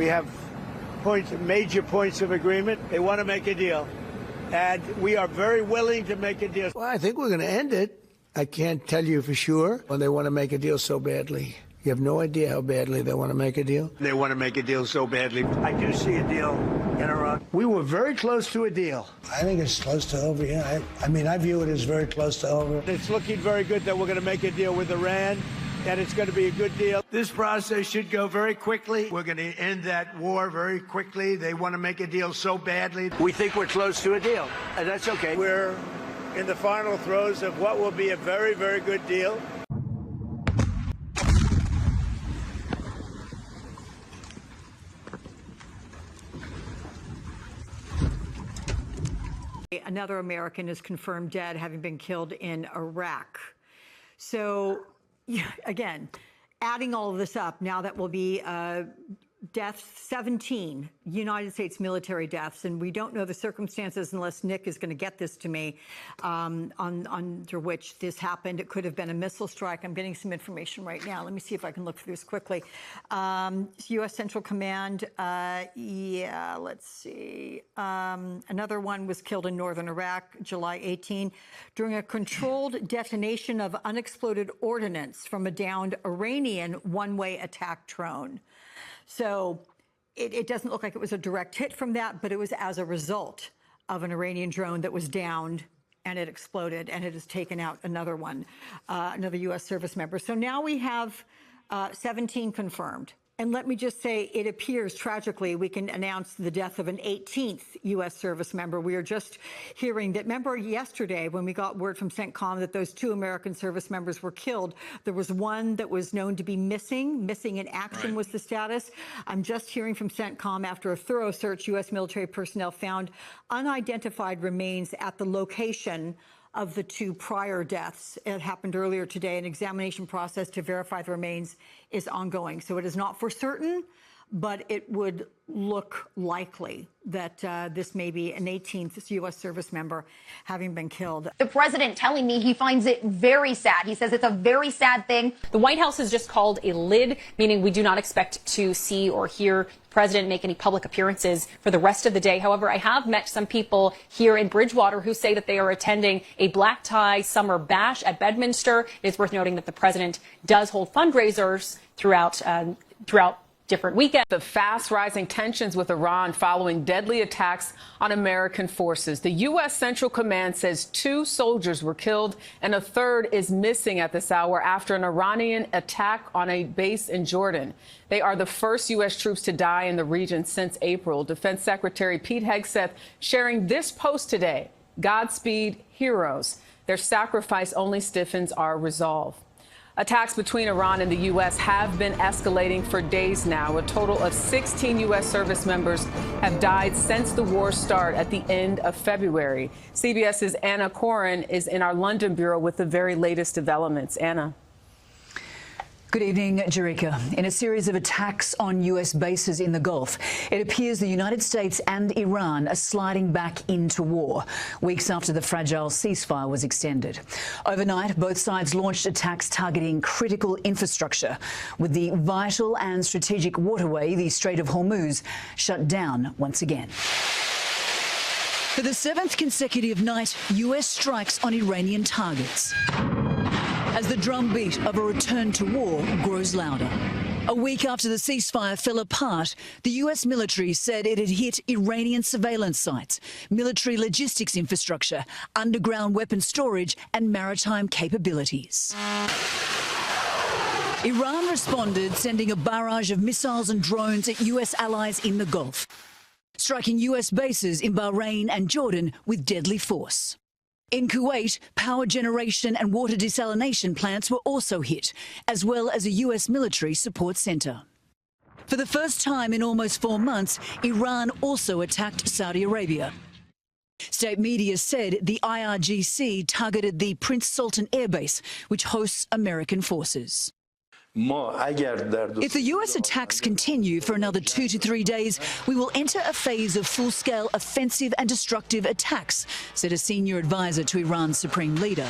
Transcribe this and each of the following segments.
We have major points of agreement. They want to make a deal, and we are very willing to make a deal. Well, I think we're going to end it. I can't tell you for sure when they want to make a deal so badly. You have no idea how badly they want to make a deal. They want to make a deal so badly. I do see a deal in Iran. We were very close to a deal. I think it's close to over, yeah. I mean, I view it as very close to over. It's looking very good that we're going to make a deal with Iran, and it's going to be a good deal. This process should go very quickly. We're going to end that war very quickly. They want to make a deal so badly. We think we're close to a deal, and that's okay. We're in the final throes of what will be a very, very good deal. Another American is confirmed dead, having been killed in Iraq. So, again, adding all of this up, now that will be deaths, 17 United States military deaths, and we don't know the circumstances unless Nick is going to get this to me, under which this happened. It could have been a missile strike. I'm getting some information right now. Let me see if I can look through this quickly. U.S. Central Command, yeah, let's see. Another one was killed in northern Iraq, July 18, during a controlled detonation of unexploded ordnance from a downed Iranian one-way attack drone. So it doesn't look like it was a direct hit from that, but it was as a result of an Iranian drone that was downed and it exploded, and it has taken out another one, another U.S. service member. So now we have 17 confirmed. And let me just say, it appears, tragically, we can announce the death of an 18th U.S. service member. We are just hearing that, remember yesterday when we got word from CENTCOM that those 2 American service members were killed, there was one that was known to be missing in action was the status. I'm just hearing from CENTCOM after a thorough search, U.S. military personnel found unidentified remains at the location of the 2 prior deaths. It happened earlier today. An examination process to verify the remains is ongoing. So it is not for certain, but it would look likely that this may be an 18th U.S. service member having been killed. The president telling me he finds it very sad. He says it's a very sad thing. The White House has just called a lid, meaning we do not expect to see or hear the president make any public appearances for the rest of the day. However, I have met some people here in Bridgewater who say that they are attending a black tie summer bash at Bedminster. It is worth noting that the president does hold fundraisers throughout different weekends. The fast-rising tensions with Iran following deadly attacks on American forces. The U.S. Central Command says 2 soldiers were killed and a 3rd is missing at this hour after an Iranian attack on a base in Jordan. They are the first U.S. troops to die in the region since April. Defense Secretary Pete Hegseth sharing this post today. Godspeed, heroes. Their sacrifice only stiffens our resolve. Attacks between Iran and the U.S. have been escalating for days now. A total of 16 U.S. service members have died since the war started at the end of February. CBS's Anna Corin is in our London bureau with the very latest developments. Anna. Good evening, Jerika. In a series of attacks on U.S. bases in the Gulf, it appears the United States and Iran are sliding back into war, weeks after the fragile ceasefire was extended. Overnight, both sides launched attacks targeting critical infrastructure, with the vital and strategic waterway, the Strait of Hormuz, shut down once again. For the 7th consecutive night, U.S. strikes on Iranian targets, as the drumbeat of a return to war grows louder. A week after the ceasefire fell apart, the U.S. military said it had hit Iranian surveillance sites, military logistics infrastructure, underground weapon storage and maritime capabilities. Iran responded, sending a barrage of missiles and drones at U.S. allies in the Gulf, striking U.S. bases in Bahrain and Jordan with deadly force. In Kuwait, power generation and water desalination plants were also hit, as well as a U.S. military support centre. For the first time in almost 4 months, Iran also attacked Saudi Arabia. State media said the IRGC targeted the Prince Sultan Air Base, which hosts American forces. If the U.S. attacks continue for another 2 to 3 days, we will enter a phase of full-scale offensive and destructive attacks, said a senior advisor to Iran's supreme leader.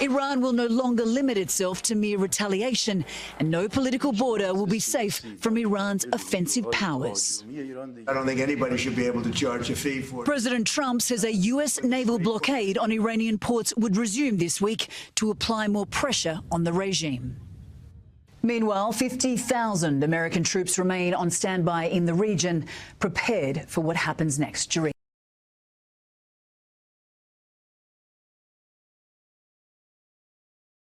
Iran will no longer limit itself to mere retaliation, and no political border will be safe from Iran's offensive powers. I don't think anybody should be able to charge a fee for it. President Trump says a US naval blockade on Iranian ports would resume this week to apply more pressure on the regime. Meanwhile, 50,000 American troops remain on standby in the region, prepared for what happens next.